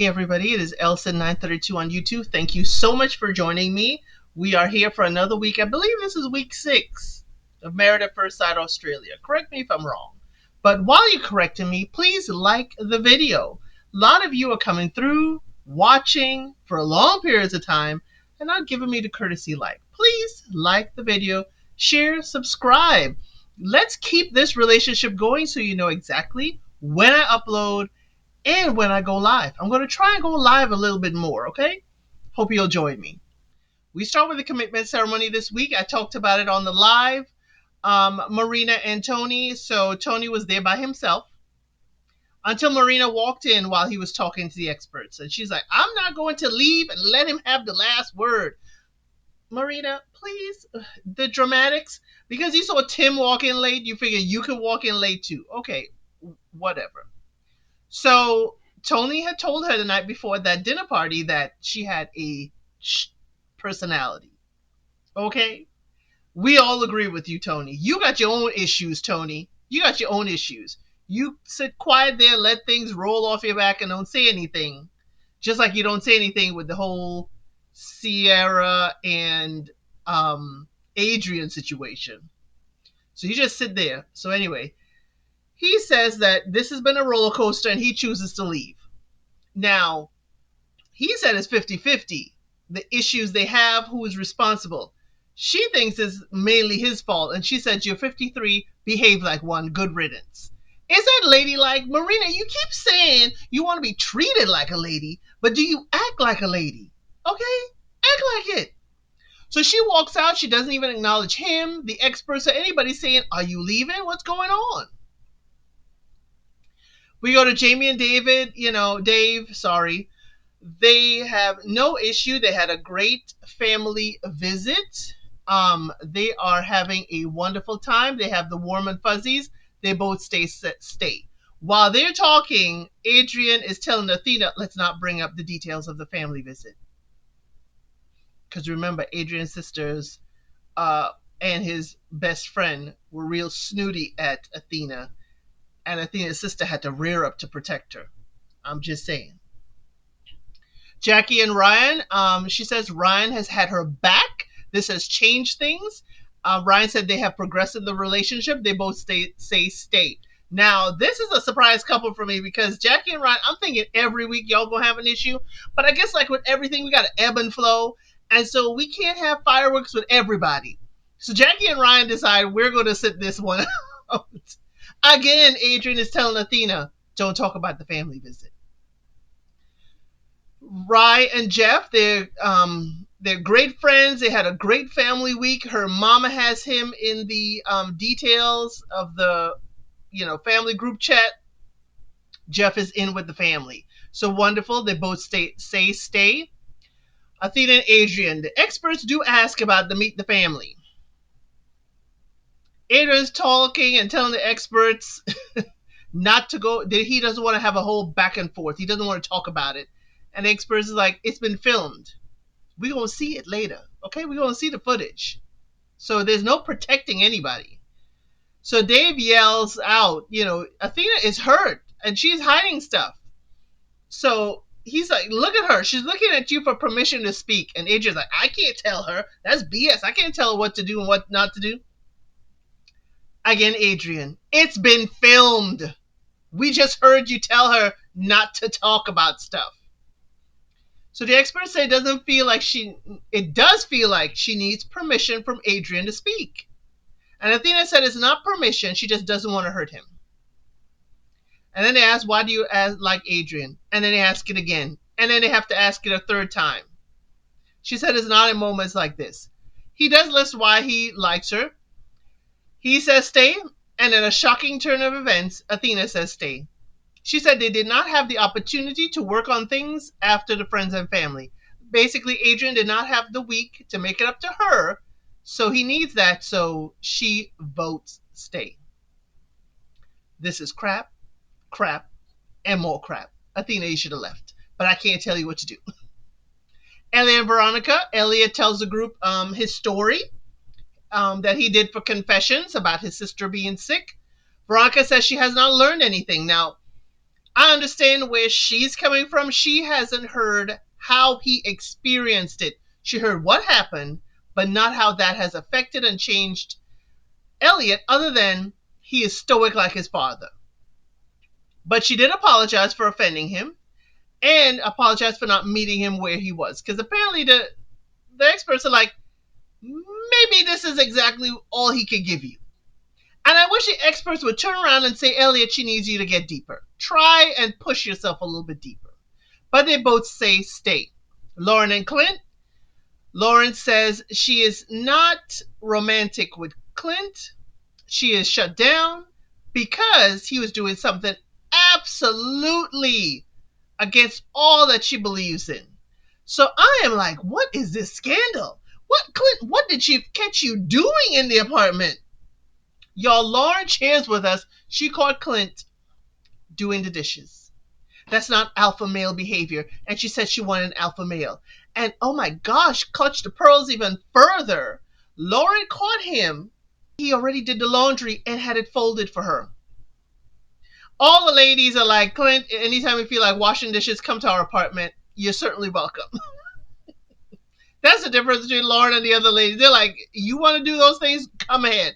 Hey everybody, it is Elson932 on YouTube. Thank you so much for joining me. We are here for another week. I believe this is week 6 of Married at First Sight Australia. Correct me if I'm wrong. But while you're correcting me, please like the video. A lot of you are coming through, watching for long periods of time, and not giving me the courtesy like. Please like the video, share, subscribe. Let's keep this relationship going so you know exactly when I upload and when I go live. I'm going to try and go live a little bit more, okay? Hope you'll join me. We start with the commitment ceremony this week. I talked about it on the live. Marina and Tony. So Tony was there by himself until Marina walked in while he was talking to the experts. And she's like, I'm not going to leave and let him have the last word. Marina, please, the dramatics. Because you saw Tim walk in late, you figure you could walk in late too. Okay, whatever. So Tony had told her the night before that dinner party that she had a personality. Okay? We all agree with you, Tony. You got your own issues, Tony. You got your own issues. You sit quiet there, let things roll off your back and don't say anything. Just like you don't say anything with the whole Sierra and Adrian situation. So you just sit there. So anyway, he says that this has been a roller coaster and he chooses to leave. Now, he said it's 50-50. The issues they have, who is responsible. She thinks it's mainly his fault, and she said, you're 53, behave like one, good riddance. Is that ladylike? Marina, you keep saying you want to be treated like a lady, but do you act like a lady? Okay? Act like it. So she walks out. She doesn't even acknowledge him, the experts, or anybody saying, are you leaving? What's going on? We go to Jamie and David, Dave, sorry. They have no issue. They had a great family visit. They are having a wonderful time. They have the warm and fuzzies. They both stay. While they're talking, Adrian is telling Athena, let's not bring up the details of the family visit. Because remember, Adrian's sisters and his best friend were real snooty at Athena. And Athena's sister had to rear up to protect her. I'm just saying. Jackie and Ryan, she says Ryan has had her back. This has changed things. Ryan said they have progressed in the relationship. They both say stay. Now, this is a surprise couple for me because Jackie and Ryan, I'm thinking every week y'all gonna have an issue. But I guess like with everything, we got to ebb and flow. And so we can't have fireworks with everybody. So Jackie and Ryan decide we're going to sit this one out. Again, Adrian is telling Athena, don't talk about the family visit. Rye and Jeff, they're great friends. They had a great family week. Her mama has him in the details of the family group chat. Jeff is in with the family. So wonderful. They both stay. Athena and Adrian, the experts do ask about the meet the family. Adrian's talking and telling the experts not to go. He doesn't want to have a whole back and forth. He doesn't want to talk about it. And the experts is like, it's been filmed. We're going to see it later. Okay, we're going to see the footage. So there's no protecting anybody. So Dave yells out, Athena is hurt and she's hiding stuff. So he's like, look at her. She's looking at you for permission to speak. And Adrian's like, I can't tell her. That's BS. I can't tell her what to do and what not to do. Again, Adrian, it's been filmed. We just heard you tell her not to talk about stuff. So the experts say it does feel like she needs permission from Adrian to speak. And Athena said it's not permission, she just doesn't want to hurt him. And then they ask, why do you like Adrian? And then they ask it again. And then they have to ask it a third time. She said it's not in moments like this. He does list why he likes her. He says stay, and in a shocking turn of events, Athena says stay. She said they did not have the opportunity to work on things after the friends and family. Basically, Adrian did not have the week to make it up to her, so he needs that, so she votes stay. This is crap, and more crap. Athena, you should have left, but I can't tell you what to do. Elliot and Veronica. Elliot tells the group his story that he did for confessions about his sister being sick. Veronica says she has not learned anything. Now, I understand where she's coming from. She hasn't heard how he experienced it. She heard what happened, but not how that has affected and changed Elliot, other than he is stoic like his father. But she did apologize for offending him and apologize for not meeting him where he was. Because apparently the experts are like, maybe this is exactly all he could give you. And I wish the experts would turn around and say, Elliot, she needs you to get deeper. Try and push yourself a little bit deeper. But they both say stay. Lauren and Clint. Lauren says she is not romantic with Clint. She is shut down because he was doing something absolutely against all that she believes in. So I am like, what is this scandal? What, Clint, what did she catch you doing in the apartment? Y'all, Lauren shares with us she caught Clint doing the dishes. That's not alpha male behavior. And she said she wanted an alpha male. And oh my gosh, clutch the pearls even further. Lauren caught him. He already did the laundry and had it folded for her. All the ladies are like, Clint, anytime you feel like washing dishes, come to our apartment. You're certainly welcome. That's the difference between Lauren and the other ladies. They're like, you want to do those things? Come ahead.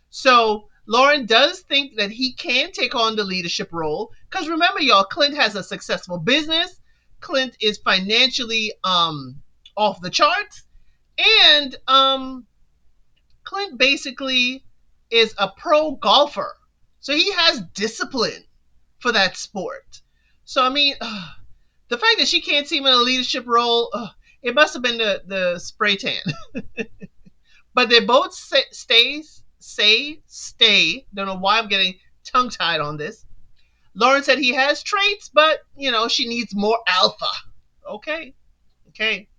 So Lauren does think that he can take on the leadership role. Because remember, y'all, Clint has a successful business. Clint is financially off the charts. And Clint basically is a pro golfer. So he has discipline for that sport. So, I mean, the fact that she can't see him in a leadership role, it must have been the spray tan. But they both stay. Don't know why I'm getting tongue tied on this. Lauren said he has traits, but, she needs more alpha. Okay. Okay.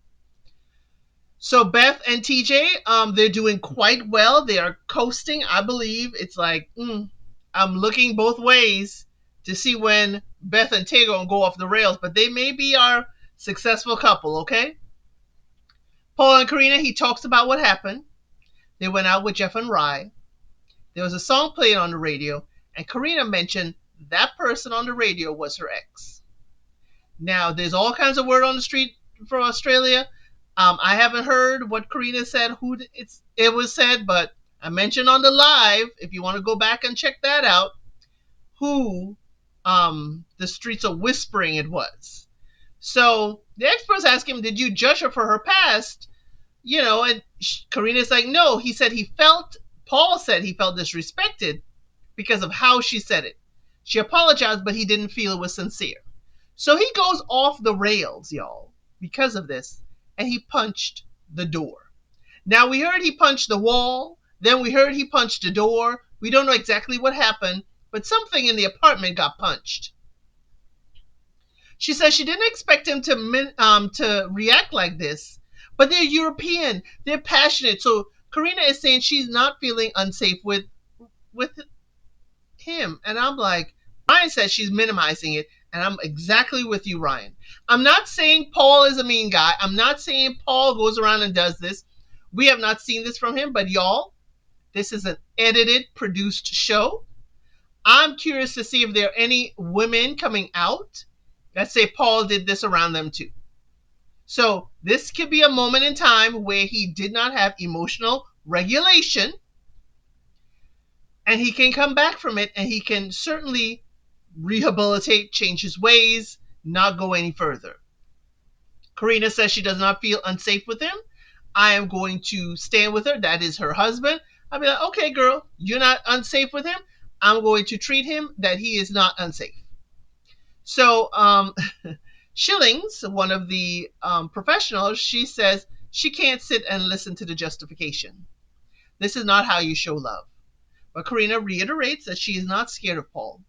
So Beth and TJ, they're doing quite well. They are coasting. I believe it's like, I'm looking both ways to see when Beth and Tay gonna go off the rails, but they may be our successful couple, okay? Paul and Karina, he talks about what happened. They went out with Jeff and Rye. There was a song playing on the radio, and Karina mentioned that person on the radio was her ex. Now, there's all kinds of word on the street from Australia. I haven't heard what Karina said, who it was said, but I mentioned on the live, if you want to go back and check that out, who the streets are whispering it was. So the experts asked him, did you judge her for her past? And Karina's like, no. Paul said he felt disrespected because of how she said it. She apologized, but he didn't feel it was sincere. So he goes off the rails, y'all, because of this, and he punched the door. Now, we heard he punched the wall, then we heard he punched the door. We don't know exactly what happened, but something in the apartment got punched. She says she didn't expect him to react like this, but they're European, they're passionate. So Karina is saying she's not feeling unsafe with him, and I'm like, Ryan says she's minimizing it, and I'm exactly with you, Ryan. I'm not saying Paul is a mean guy. I'm not saying Paul goes around and does this. We have not seen this from him, but y'all, this is an edited, produced show. I'm curious to see if there are any women coming out that say Paul did this around them too. So this could be a moment in time where he did not have emotional regulation, and he can come back from it, and he can certainly rehabilitate, change his ways, not go any further. Karina says she does not feel unsafe with him. I am going to stand with her. That is her husband. I'll be like, okay, girl, you're not unsafe with him. I'm going to treat him that he is not unsafe. So Shillings, one of the professionals, she says she can't sit and listen to the justification. This is not how you show love. But Karina reiterates that she is not scared of Paul.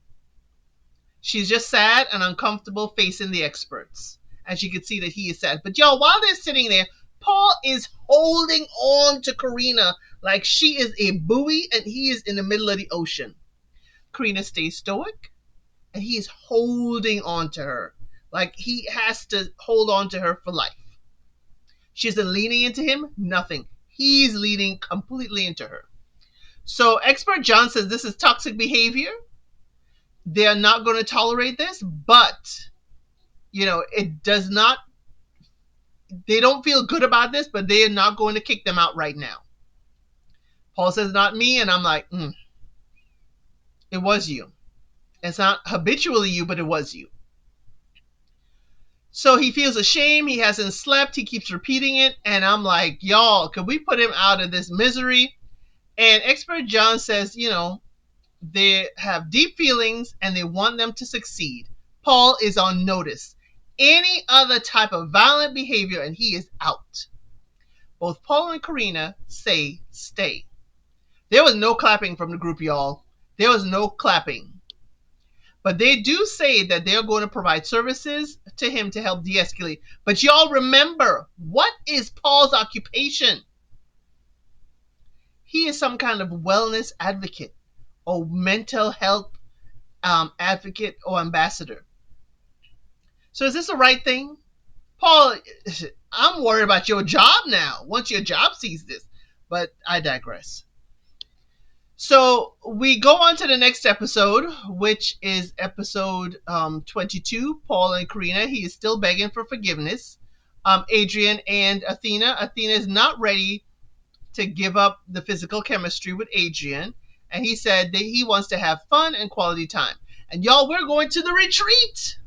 She's just sad and uncomfortable facing the experts. And she could see that he is sad. But y'all, while they're sitting there, Paul is holding on to Karina like she is a buoy and he is in the middle of the ocean. Karina stays stoic and he is holding on to her. Like he has to hold on to her for life. She isn't leaning into him, nothing. He's leaning completely into her. So expert John says this is toxic behavior. they're not going to tolerate this, but it does not, they don't feel good about this, but they are not going to kick them out right now. Paul says, not me. And I'm like, it was you. It's not habitually you, but it was you. So he feels ashamed. He hasn't slept. He keeps repeating it. And I'm like, y'all, could we put him out of this misery? And expert John says, they have deep feelings and they want them to succeed. Paul is on notice. Any other type of violent behavior and he is out. Both Paul and Karina say stay. There was no clapping from the group, y'all. There was no clapping. But they do say that they're going to provide services to him to help de-escalate. But y'all remember, what is Paul's occupation? He is some kind of wellness advocate or mental health advocate or ambassador. So is this the right thing? Paul, I'm worried about your job now, once your job sees this. But I digress. So we go on to the next episode, which is episode 22, Paul and Karina. He is still begging for forgiveness. Adrian and Athena. Athena is not ready to give up the physical chemistry with Adrian. And he said that he wants to have fun and quality time. And y'all, we're going to the retreat.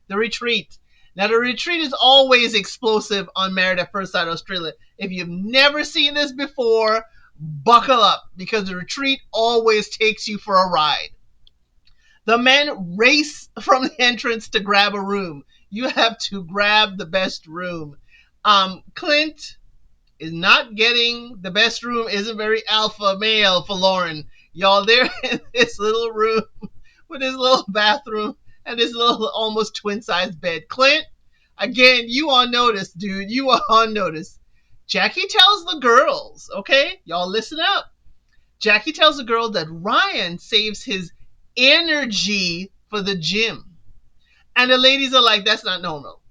The retreat. Now, the retreat is always explosive on Married at First Sight Australia. If you've never seen this before, buckle up, because the retreat always takes you for a ride. The men race from the entrance to grab a room. You have to grab the best room. Clint is not getting the best room, isn't very alpha male for Lauren. Y'all, they're in this little room with this little bathroom and this little almost twin-sized bed. Clint, again, you on notice, dude. You are on notice. Jackie tells the girls, okay? Y'all listen up. Jackie tells the girl that Ryan saves his energy for the gym. And the ladies are like, that's not normal.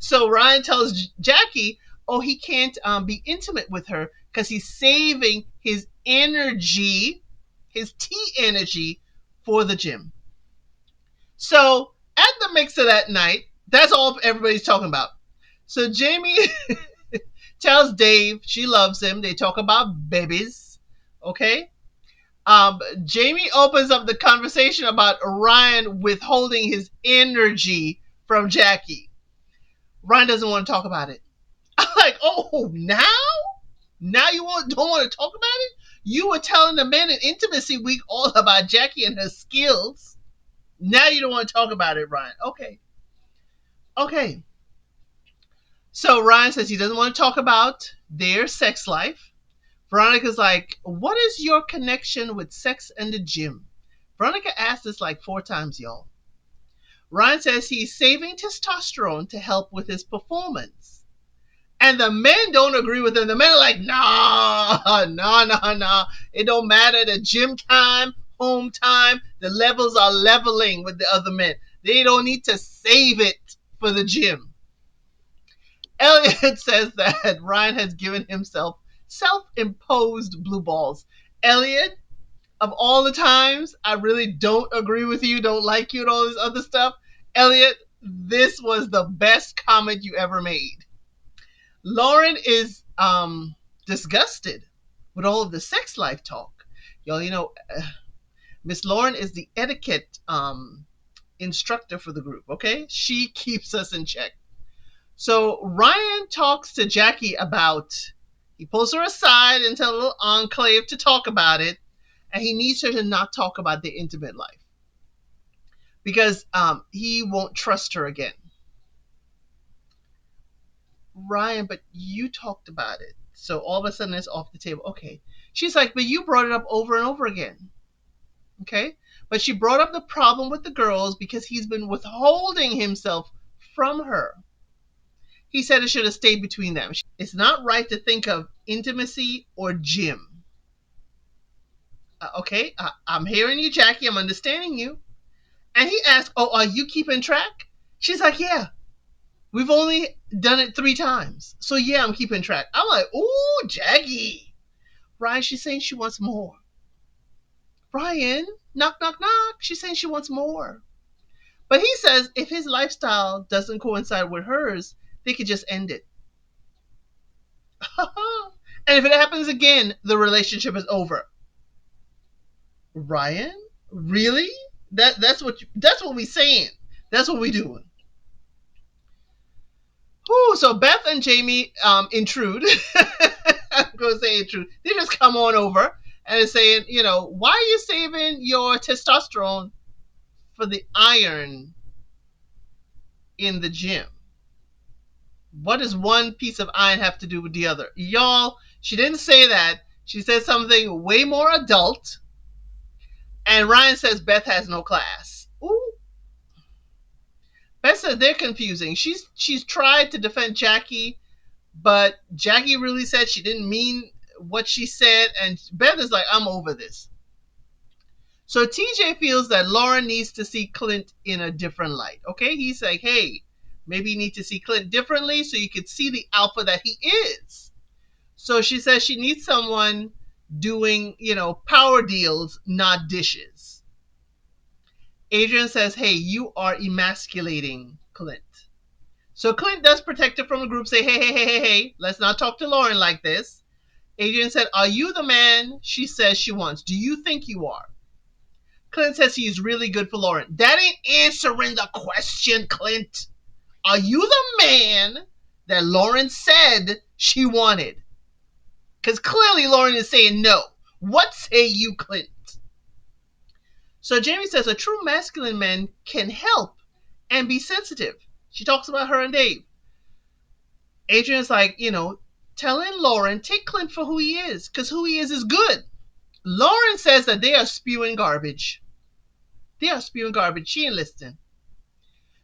So Ryan tells Jackie, he can't be intimate with her because he's saving his energy, his tea energy, for the gym. So at the mixer that night, that's all everybody's talking about. So Jamie tells Dave she loves him. They talk about babies. Okay. Jamie opens up the conversation about Ryan withholding his energy from Jackie. Ryan doesn't want to talk about it. I'm like, oh, now you don't want to talk about it? You were telling the men in Intimacy Week all about Jackie and her skills. Now you don't want to talk about it, Ryan. Okay. So Ryan says he doesn't want to talk about their sex life. Veronica's like, what is your connection with sex and the gym? Veronica asked this like 4 times, y'all. Ryan says he's saving testosterone to help with his performance. And the men don't agree with him. The men are like, nah. It don't matter. The gym time, home time, the levels are leveling with the other men. They don't need to save it for the gym. Elliot says that Ryan has given himself self-imposed blue balls. Elliot, of all the times I really don't agree with you, don't like you, and all this other stuff, Elliot, this was the best comment you ever made. Lauren is disgusted with all of the sex life talk. Y'all, Miss Lauren is the etiquette instructor for the group, okay? She keeps us in check. So Ryan talks to Jackie about, he pulls her aside into a little enclave to talk about it, and he needs her to not talk about their intimate life because he won't trust her again. Ryan, but you talked about it. So all of a sudden it's off the table. Okay. She's like, but you brought it up over and over again. Okay. But she brought up the problem with the girls because he's been withholding himself from her. He said it should have stayed between them. It's not right to think of intimacy or gym. Okay. I'm hearing you, Jackie. I'm understanding you. And he asked, are you keeping track? She's like, yeah. We've only done it 3 times. So yeah, I'm keeping track. I'm like, ooh, Jackie. Right? She's saying she wants more. Ryan, knock, knock, knock. She's saying she wants more. But he says if his lifestyle doesn't coincide with hers, they could just end it. And if it happens again, the relationship is over. Ryan, really? That's what we saying. That's what we doing. Whew, so Beth and Jamie intrude. I'm gonna say intrude. They just come on over and are saying, why are you saving your testosterone for the iron in the gym? What does one piece of iron have to do with the other? Y'all, she didn't say that. She said something way more adult. And Ryan says Beth has no class. Ooh. Beth says they're confusing. She's tried to defend Jackie, but Jackie really said she didn't mean what she said, and Beth is like, I'm over this. So TJ feels that Lauren needs to see Clint in a different light. Okay, he's like, hey, maybe you need to see Clint differently so you could see the alpha that he is. So she says she needs someone doing, power deals, not dishes. Adrian says, hey, you are emasculating Clint. So Clint does protect her from the group, say, hey, let's not talk to Lauren like this. Adrian said, are you the man she says she wants? Do you think you are? Clint says he's really good for Lauren. That ain't answering the question, Clint. Are you the man that Lauren said she wanted? Because clearly Lauren is saying no. What say you, Clint? So Jamie says a true masculine man can help and be sensitive. She talks about her and Dave. Adrian's like, telling Lauren, take Clint for who he is, because who he is good. Lauren says that they are spewing garbage. They are spewing garbage. She ain't listening.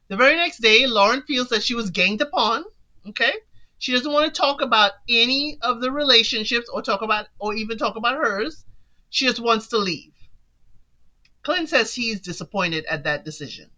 The very next day, Lauren feels that she was ganged upon. Okay? She doesn't want to talk about any of the relationships or even talk about hers. She just wants to leave. Clint says he's disappointed at that decision.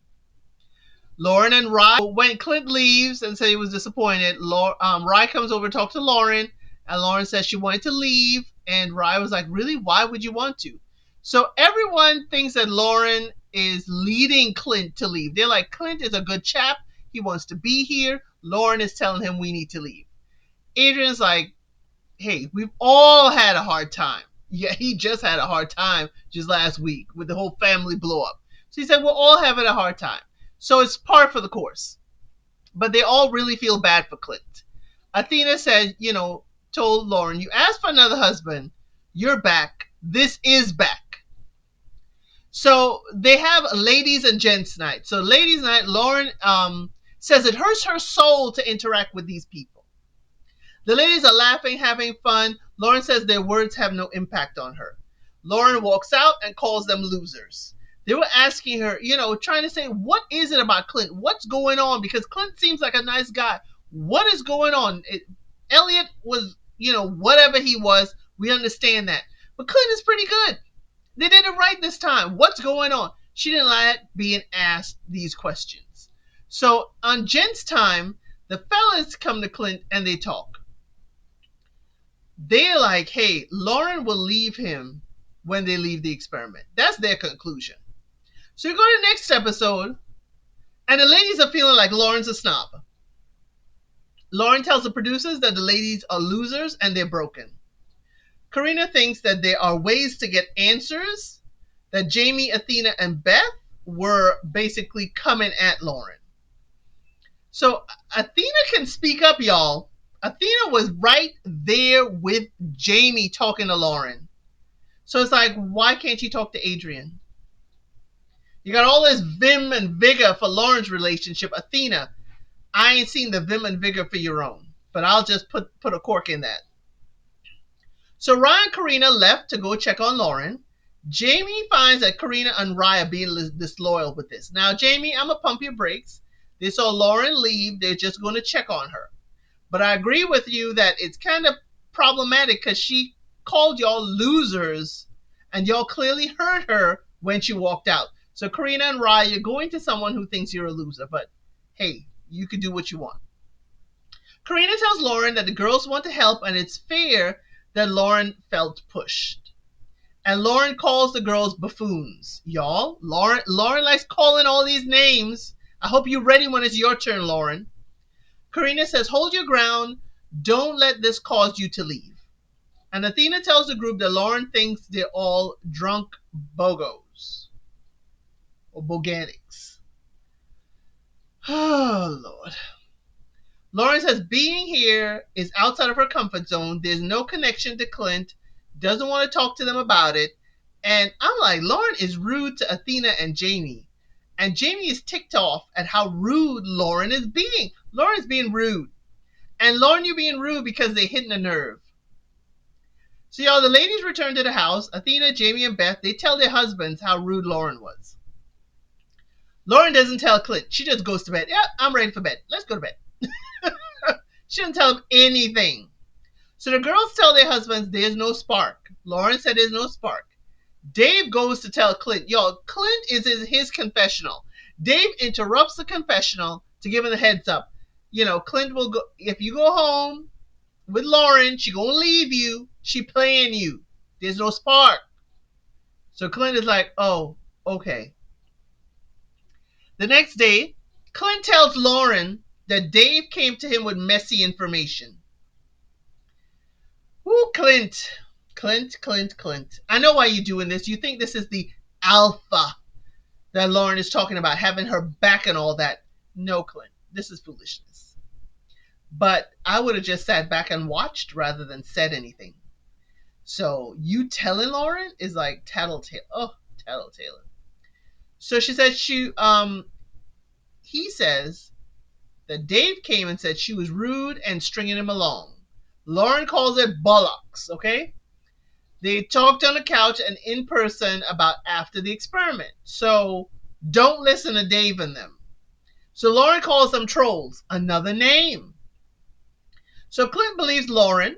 Lauren and Rye, when Clint leaves and says he was disappointed, Rye comes over to talk to Lauren, and Lauren says she wanted to leave, and Rye was like, really? Why would you want to? So everyone thinks that Lauren is leading Clint to leave. They're like, Clint is a good chap. He wants to be here. Lauren is telling him we need to leave. Adrian's like, hey, we've all had a hard time. Yeah, he just had a hard time just last week with the whole family blow up. So he said, we're all having a hard time. So it's par for the course. But they all really feel bad for Clint. Athena said, told Lauren, you asked for another husband. You're back. This is back. So they have ladies and gents night. So ladies night, Lauren says it hurts her soul to interact with these people. The ladies are laughing, having fun. Lauren says their words have no impact on her. Lauren walks out and calls them losers. They were asking her, trying to say, what is it about Clint? What's going on? Because Clint seems like a nice guy. What is going on? Elliot was, whatever he was, we understand that. But Clint is pretty good. They did it right this time. What's going on? She didn't like being asked these questions. So on Jen's time, the fellas come to Clint and they talk. They're like, hey, Lauren will leave him when they leave the experiment. That's their conclusion. So you go to the next episode, and the ladies are feeling like Lauren's a snob. Lauren tells the producers that the ladies are losers and they're broken. Karina thinks that there are ways to get answers, that Jamie, Athena, and Beth were basically coming at Lauren. So Athena can speak up, y'all. Athena was right there with Jamie talking to Lauren. So it's like, why can't you talk to Adrian? You got all this vim and vigor for Lauren's relationship. Athena, I ain't seen the vim and vigor for your own. But I'll just put a cork in that. So Ryan and Karina left to go check on Lauren. Jamie finds that Karina and Ryan are being disloyal with this. Now, Jamie, I'm going to pump your brakes. They saw Lauren leave. They're just going to check on her. But I agree with you that it's kind of problematic because she called y'all losers and y'all clearly heard her when she walked out. So Karina and Ryan, you're going to someone who thinks you're a loser. But hey, you can do what you want. Karina tells Lauren that the girls want to help and it's fair that Lauren felt pushed. And Lauren calls the girls buffoons. Y'all, Lauren likes calling all these names. I hope you're ready when it's your turn, Lauren. Karina says, hold your ground. Don't let this cause you to leave. And Athena tells the group that Lauren thinks they're all drunk bogos or boganics. Oh, Lord. Lauren says being here is outside of her comfort zone. There's no connection to Clint. Doesn't want to talk to them about it. And I'm like, Lauren is rude to Athena and Jamie. And Jamie is ticked off at how rude Lauren is being. Lauren's being rude. And Lauren, you're being rude because they're hitting a nerve. So y'all, the ladies return to the house. Athena, Jamie, and Beth, they tell their husbands how rude Lauren was. Lauren doesn't tell Clint. She just goes to bed. Yeah, I'm ready for bed. Let's go to bed. She doesn't tell him anything. So the girls tell their husbands there's no spark. Lauren said there's no spark. Dave goes to tell Clint. Yo, Clint is in his confessional. Dave interrupts the confessional to give him the heads up. You know, Clint will go, if you go home with Lauren, she gonna leave you. She playing you. There's no spark. So Clint is like, oh, okay. The next day, Clint tells Lauren that Dave came to him with messy information. Woo, Clint. Clint. I know why you're doing this. You think this is the alpha that Lauren is talking about, having her back and all that. No, Clint. This is foolishness. But I would have just sat back and watched rather than said anything. So you telling Lauren is like tattletale. Oh, tattletale. So she said he says that Dave came and said she was rude and stringing him along. Lauren calls it bollocks, okay? They talked on the couch and in person about after the experiment. So don't listen to Dave and them. So Lauren calls them trolls, another name. So Clint believes Lauren.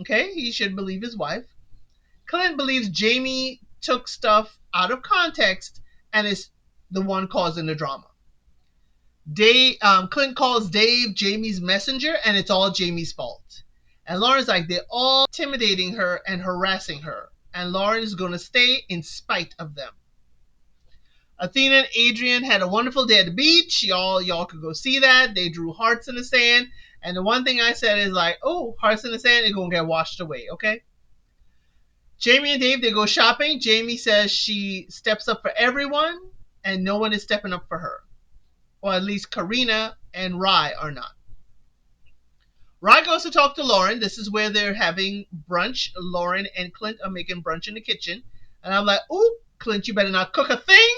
Okay, he should believe his wife. Clint believes Jamie took stuff out of context and is the one causing the drama. Clint calls Dave Jamie's messenger, and it's all Jamie's fault. And Lauren's like, they're all intimidating her and harassing her. And Lauren is going to stay in spite of them. Athena and Adrian had a wonderful day at the beach. Y'all could go see that. They drew hearts in the sand. And the one thing I said is like, oh, hearts in the sand are going to get washed away, okay? Jamie and Dave, they go shopping. Jamie says she steps up for everyone, and no one is stepping up for her. Or at least Karina and Rye are not. Rye goes to talk to Lauren. This is where they're having brunch. Lauren and Clint are making brunch in the kitchen. And I'm like, ooh, Clint, you better not cook a thing,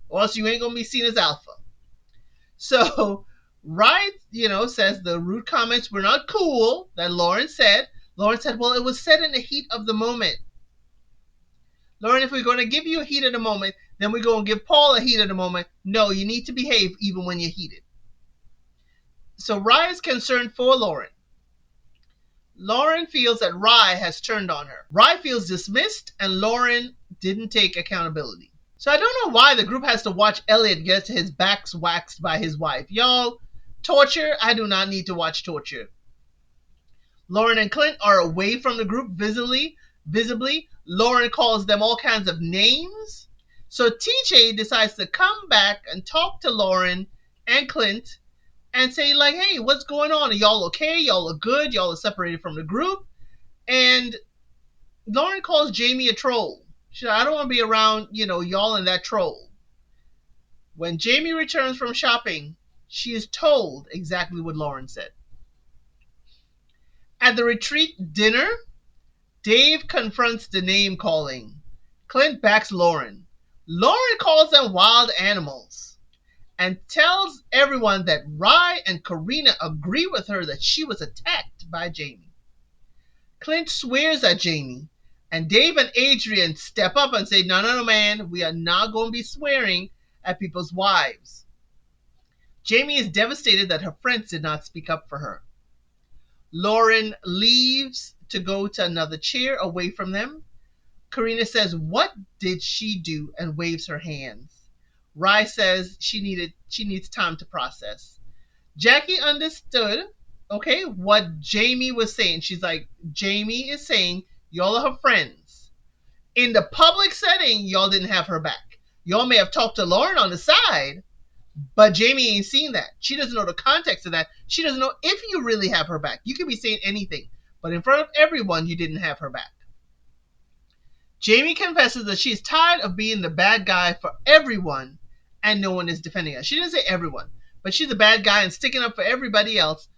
or else you ain't going to be seen as alpha. So Rye, says the rude comments were not cool that Lauren said. Lauren said, well, it was said in the heat of the moment. Lauren, if we're going to give you a heat of the moment, then we're going to give Paul a heat of the moment. No, you need to behave even when you're heated. So Rye is concerned for Lauren. Lauren feels that Rye has turned on her. Rye feels dismissed, and Lauren didn't take accountability. So I don't know why the group has to watch Elliot get his back waxed by his wife. Y'all, torture? I do not need to watch torture. Lauren and Clint are away from the group visibly. Lauren calls them all kinds of names. So TJ decides to come back and talk to Lauren and Clint and say, like, hey, what's going on? Are y'all okay? Y'all are good? Y'all are separated from the group? And Lauren calls Jamie a troll. She said, I don't want to be around, y'all and that troll. When Jamie returns from shopping, she is told exactly what Lauren said. At the retreat dinner, Dave confronts the name calling. Clint backs Lauren. Lauren calls them wild animals and tells everyone that Rye and Karina agree with her that she was attacked by Jamie. Clint swears at Jamie, and Dave and Adrian step up and say, no, man, we are not going to be swearing at people's wives. Jamie is devastated that her friends did not speak up for her. Lauren leaves to go to another chair away from them. Karina says, what did she do? And waves her hands. Rye says she needs time to process. Jackie understood, okay, what Jamie was saying. She's like, Jamie is saying, y'all are her friends. In the public setting, y'all didn't have her back. Y'all may have talked to Lauren on the side, but Jamie ain't seen that. She doesn't know the context of that. She doesn't know if you really have her back. You could be saying anything, but in front of everyone, you didn't have her back. Jamie confesses that she's tired of being the bad guy for everyone and no one is defending her. She didn't say everyone, but she's a bad guy and sticking up for everybody else,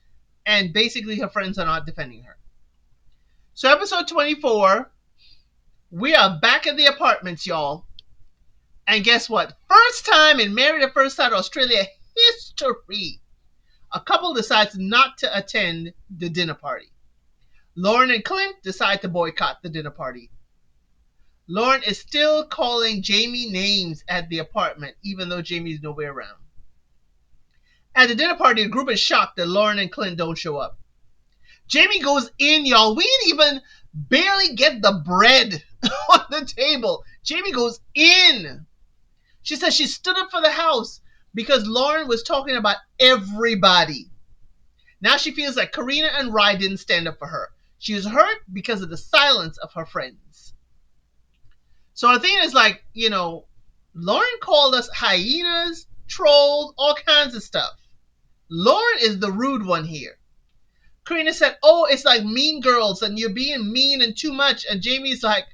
and basically her friends are not defending her. So episode 24, we are back at the apartments, y'all. And guess what? First time in Married at First Sight Australia history, a couple decides not to attend the dinner party. Lauren and Clint decide to boycott the dinner party. Lauren is still calling Jamie names at the apartment, even though Jamie's nowhere around. At the dinner party, the group is shocked that Lauren and Clint don't show up. Jamie goes in, y'all. We didn't even barely get the bread on the table. Jamie goes in. She says she stood up for the house because Lauren was talking about everybody. Now she feels like Karina and Rye didn't stand up for her. She was hurt because of the silence of her friends. So Athena is like, Lauren called us hyenas, trolls, all kinds of stuff. Lauren is the rude one here. Karina said, oh, it's like Mean Girls and you're being mean and too much. And Jamie's like,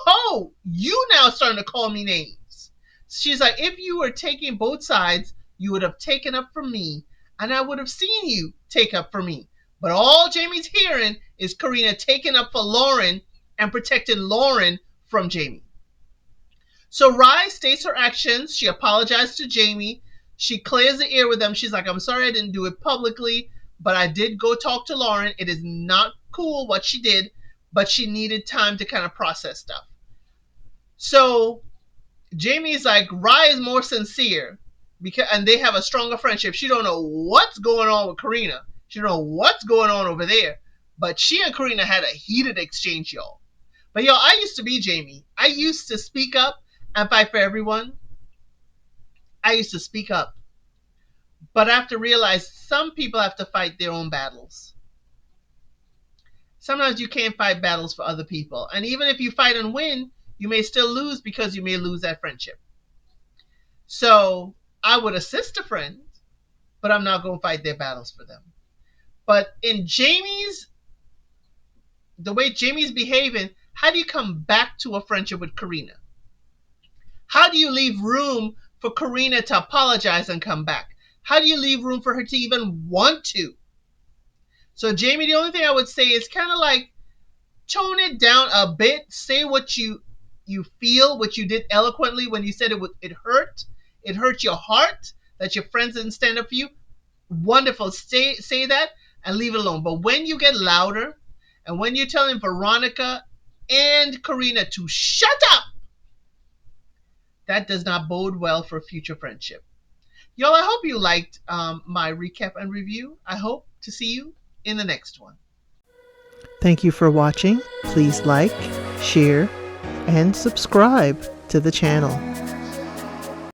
oh, you now starting to call me names. She's like, if you were taking both sides, you would have taken up for me and I would have seen you take up for me. But all Jamie's hearing is Karina taking up for Lauren and protecting Lauren from Jamie. So Rye states her actions. She apologized to Jamie. She clears the air with them. She's like, I'm sorry I didn't do it publicly, but I did go talk to Lauren. It is not cool what she did, but she needed time to kind of process stuff. So Jamie's like, Rye is more sincere and they have a stronger friendship. She don't know what's going on with Karina. She don't know what's going on over there. But she and Karina had a heated exchange, y'all. But y'all, I used to be Jamie. I used to speak up and fight for everyone. I used to speak up. But I have to realize some people have to fight their own battles. Sometimes you can't fight battles for other people. And even if you fight and win, you may still lose because you may lose that friendship. So I would assist a friend, but I'm not going to fight their battles for them. But in the way Jamie's behaving, how do you come back to a friendship with Karina? How do you leave room for Karina to apologize and come back? How do you leave room for her to even want to? So Jamie, the only thing I would say is kind of like tone it down a bit. Say what you feel, what you did eloquently when you said it hurt. It hurt your heart that your friends didn't stand up for you. Wonderful. Say that and leave it alone. But when you get louder and when you're telling Veronica and Karina to shut up, that does not bode well for future friendship. Y'all, I hope you liked my recap and review. I hope to see you in the next one. Thank you for watching. Please like, share, and subscribe to the channel.